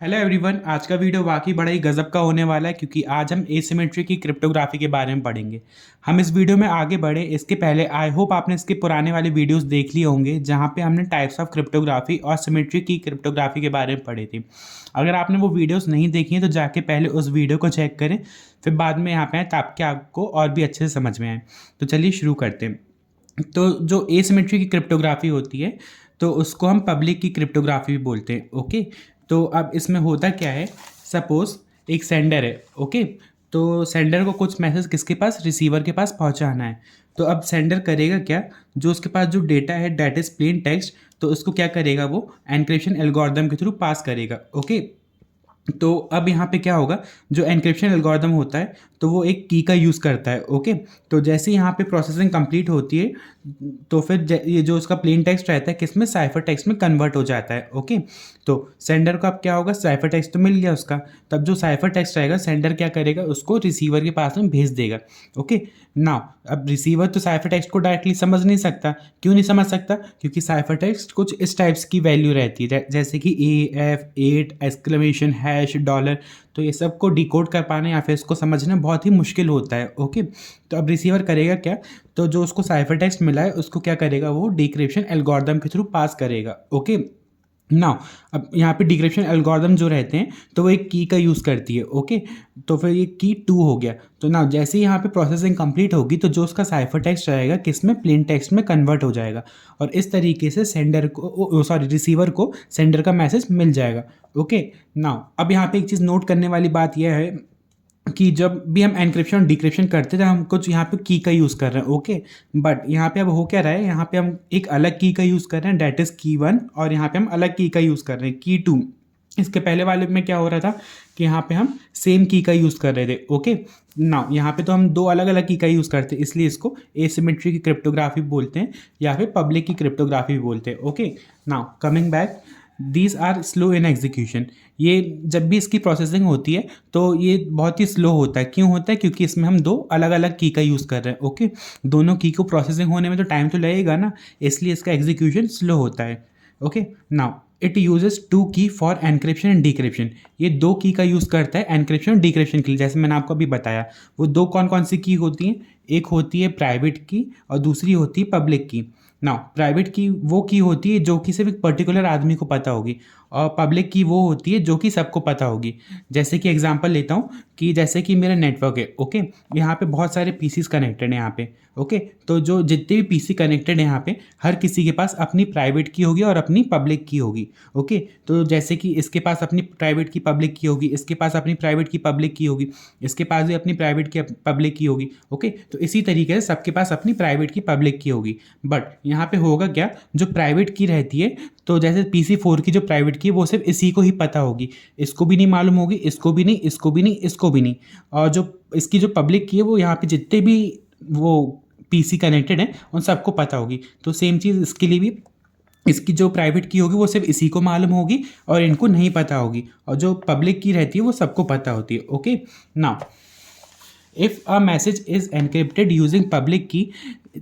Hello everyone. आज का video वाकई बड़ा ही गजब का होने वाला है क्योंकि आज हम एसिमेट्री की क्रिप्टोग्राफी के बारे में पढ़ेंगे। हम इस वीडियो में आगे बढ़े इसके पहले आई होप आपने इसके पुराने वाले वीडियोस देख लिए होंगे जहां पे हमने टाइप्स ऑफ क्रिप्टोग्राफी और सिमेट्री की क्रिप्टोग्राफी के बारे में पढ़ी थी। अगर आपने वो वीडियोस नहीं देखी हैं तो जाके पहले उस वीडियो को चेक करें, फिर बाद में यहाँ पे आए ताकि आपको और भी अच्छे से समझ में आए। तो चलिए शुरू करते हैं। तो जो एसिमेट्री की क्रिप्टोग्राफी होती है तो उसको हम पब्लिक की क्रिप्टोग्राफी भी बोलते हैं। ओके, तो अब इसमें होता क्या है, सपोज एक सेंडर है। ओके, तो सेंडर को कुछ मैसेज किसके पास, रिसीवर के पास पहुंचाना है। तो अब सेंडर करेगा क्या, जो उसके पास जो डेटा है डेट इज प्लेन टेक्स्ट, तो उसको क्या करेगा, वो एनक्रिप्शन एल्गोरिदम के थ्रू पास करेगा। ओके, तो अब यहाँ पे क्या होगा, जो एनक्रिप्शन एल्गोरिदम होता है तो वो एक की का यूज़ करता है। ओके, तो जैसे यहाँ पे प्रोसेसिंग कंप्लीट होती है तो फिर ये जो उसका प्लेन टेक्स्ट रहता है किसमें, साइफर टेक्स्ट में कन्वर्ट हो जाता है। ओके, तो सेंडर को अब क्या होगा, साइफर टेक्स्ट तो मिल गया उसका, तब जो साइफर टेक्स्ट रहेगा सेंडर क्या करेगा, उसको रिसीवर के पास में भेज देगा। ओके, नाउ अब रिसीवर तो साइफर टेक्स्ट को डायरेक्टली समझ नहीं सकता। क्यों नहीं समझ सकता, क्योंकि साइफर टेक्स्ट कुछ इस टाइप्स की वैल्यू रहती है जैसे कि AF8 एक्सक्लेमेशन हैश डॉलर, तो ये सब को डिकोड कर पाना या फिर इसको समझना बहुत ही मुश्किल होता है। ओके, तो अब रिसीवर करेगा क्या, तो जो उसको साइफर टेक्स्ट मिला है उसको क्या करेगा, वो डिक्रिप्शन एल्गोरिदम के थ्रू पास करेगा। ओके, नाउ अब यहाँ पे डिक्रिप्शन एल्गोरिदम जो रहते हैं तो वो एक की का यूज़ करती है। ओके, तो फिर ये की 2 हो गया। तो नाउ जैसे ही यहाँ पे प्रोसेसिंग कंप्लीट होगी तो जो उसका साइफर टेक्स्ट रहेगा किस में, प्लेन टेक्स्ट में कन्वर्ट हो जाएगा और इस तरीके से सेंडर को, सॉरी, रिसीवर को सेंडर का मैसेज मिल जाएगा। ओके, नाउ अब यहाँ पे एक चीज़ नोट करने वाली बात यह है कि जब भी हम एनक्रिप्शन और डिक्रिप्शन करते थे हम कुछ यहाँ पे की का यूज़ कर रहे हैं। ओके, बट यहाँ पे अब हो क्या रहा है, यहाँ पे हम एक अलग की का यूज़ कर रहे हैं, डेट इज़ की 1, और यहाँ पे हम अलग की का यूज़ कर रहे हैं, की 2। इसके पहले वाले में क्या हो रहा था कि यहाँ पे हम सेम की का यूज़ कर रहे थे। ओके, नाउ यहाँ पे तो हम दो अलग अलग की का यूज़ करते हैं, इसलिए इसको एसिमेट्री की क्रिप्टोग्राफी बोलते हैं या फिर पब्लिक की क्रिप्टोग्राफी भी बोलते हैं। Okay, now coming back, these are slow in execution. ये जब भी इसकी प्रोसेसिंग होती है तो ये बहुत ही स्लो होता है। क्यों होता है, क्योंकि इसमें हम दो अलग अलग की का यूज़ कर रहे हैं। ओके, दोनों की को प्रोसेसिंग होने में तो टाइम तो लगेगा ना, इसलिए इसका एग्जीक्यूशन स्लो होता है। ओके, नाउ इट यूजेस 2 की फॉर एनक्रिप्शन एंड डिक्रिप्शन। ये 2 की का यूज़ करता है एनक्रिप्शन और डिक्रिप्शन के लिए, जैसे मैंने आपको अभी बताया। वो दो कौन कौन सी की होती हैं, एक होती है प्राइवेट की और दूसरी होती है पब्लिक की। नाउ प्राइवेट की वो की होती है जो कि सिर्फ एक पर्टिकुलर आदमी को पता होगी, और पब्लिक की वो होती है जो कि सबको पता होगी। जैसे कि एग्जांपल लेता हूँ कि जैसे कि मेरा नेटवर्क है। ओके, यहाँ पे बहुत सारे पीसीस कनेक्टेड हैं यहाँ पे। ओके, तो जो जितने भी पीसी कनेक्टेड हैं यहाँ पे हर किसी के पास अपनी प्राइवेट की होगी और अपनी पब्लिक की होगी। ओके, तो जैसे कि इसके पास अपनी प्राइवेट की पब्लिक की होगी, इसके पास अपनी प्राइवेट की पब्लिक की होगी, इसके पास भी अपनी प्राइवेट की पब्लिक की होगी। ओके, तो इसी तरीके से सबके पास अपनी प्राइवेट की पब्लिक की होगी। बट यहाँ पे होगा क्या, जो प्राइवेट की रहती है, तो जैसे PC4 की जो प्राइवेट की है वो सिर्फ इसी को ही पता होगी, इसको भी नहीं मालूम होगी, इसको भी नहीं, इसको भी नहीं, इसको भी नहीं। और जो इसकी जो पब्लिक की है वो यहाँ पे जितने भी वो PC कनेक्टेड हैं उन सबको पता होगी। तो सेम चीज़ इसके लिए भी, इसकी जो प्राइवेट की होगी वो सिर्फ इसी को मालूम होगी और इनको नहीं पता होगी, और जो पब्लिक की रहती है वो सबको पता होती है। Okay, now if a message is encrypted using public key,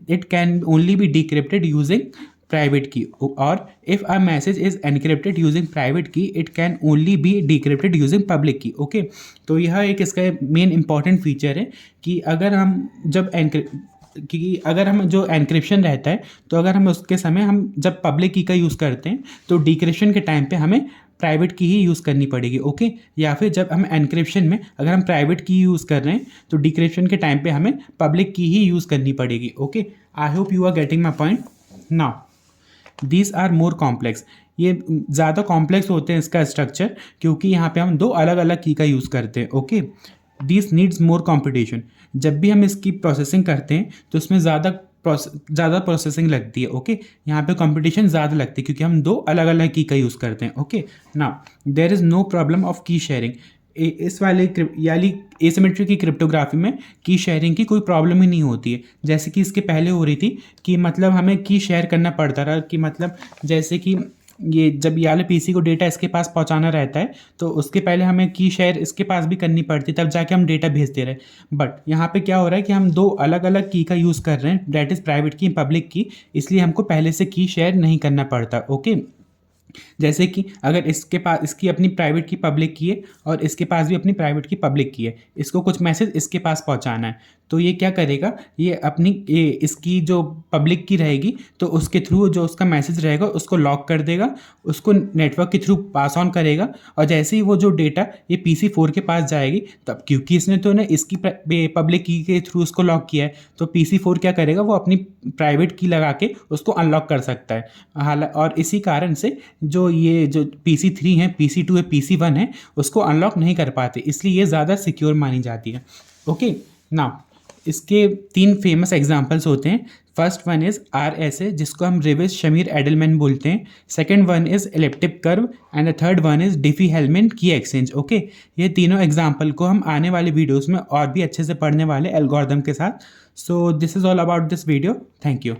it can only be decrypted using private key, or if a message is encrypted using private key, it can only be decrypted using public key. Okay, तो यह एक इसका main important feature है कि अगर हम जब अगर हम जो एनक्रिप्शन रहता है तो अगर हम उसके समय हम जब पब्लिक की का यूज़ करते हैं तो डिक्रिप्शन के टाइम पे हमें प्राइवेट की ही यूज़ करनी पड़ेगी। ओके, या फिर जब हम एनक्रिप्शन में अगर हम प्राइवेट की यूज़ कर रहे हैं तो डिक्रिप्शन के टाइम पे हमें पब्लिक की ही यूज़ करनी पड़ेगी। Okay, I hope you are getting my point. Now these are more complex. ये ज़्यादा कॉम्प्लेक्स होते हैं इसका स्ट्रक्चर, क्योंकि यहाँ पे हम दो अलग अलग की का यूज़ करते हैं। Okay, this needs more competition. जब भी हम इसकी प्रोसेसिंग करते हैं तो इसमें ज़्यादा प्रोसेसिंग लगती है। ओके, यहाँ पे कंपटीशन ज़्यादा लगती है क्योंकि हम दो अलग अलग की का यूज़ करते हैं। Okay, now there is no problem of key sharing. इस वाले यानी एसिमेट्री की क्रिप्टोग्राफी में की शेयरिंग की कोई प्रॉब्लम ही नहीं होती है, जैसे कि इसके पहले हो रही थी कि मतलब हमें की शेयर करना पड़ता रहा, कि मतलब जैसे कि ये जब ये वाले PC को डेटा इसके पास पहुंचाना रहता है तो उसके पहले हमें की शेयर इसके पास भी करनी पड़ती, तब जाके हम डेटा भेजते रहे। बट यहाँ पे क्या हो रहा है कि हम दो अलग अलग की का यूज़ कर रहे हैं, डेट इज़ प्राइवेट की, पब्लिक की, इसलिए हमको पहले से की शेयर नहीं करना पड़ता। ओके, जैसे कि अगर इसके पास इसकी अपनी प्राइवेट की पब्लिक की है और इसके पास भी अपनी प्राइवेट की पब्लिक की है, इसको कुछ मैसेज इसके पास पहुंचाना है, तो ये क्या करेगा, ये इसकी जो पब्लिक की रहेगी तो उसके थ्रू जो उसका मैसेज रहेगा उसको लॉक कर देगा, उसको नेटवर्क के थ्रू पास ऑन करेगा। और जैसे ही वो जो डेटा ये PC4 के पास जाएगी, तब क्योंकि इसने तो ना इसकी पब्लिक की के थ्रू उसको लॉक किया है, तो PC4 क्या करेगा, वो अपनी प्राइवेट की लगा के उसको अनलॉक कर सकता है। और इसी कारण से ये जो PC3 है, PC2 है, PC1 है, उसको अनलॉक नहीं कर पाते, इसलिए ये ज़्यादा सिक्योर मानी जाती है। ओके, नाउ इसके 3 फेमस एग्जांपल्स होते हैं। फर्स्ट वन इज़ RSA, जिसको हम रिवेस शमीर एडलमैन बोलते हैं। Second one is elliptic curve and the third one is Diffie Hellman की एक्सचेंज। ओके, ये तीनों एग्जांपल को हम आने वाले वीडियोस में और भी अच्छे से पढ़ने वाले एल्गोरिदम के साथ। So this is all about this video. Thank you.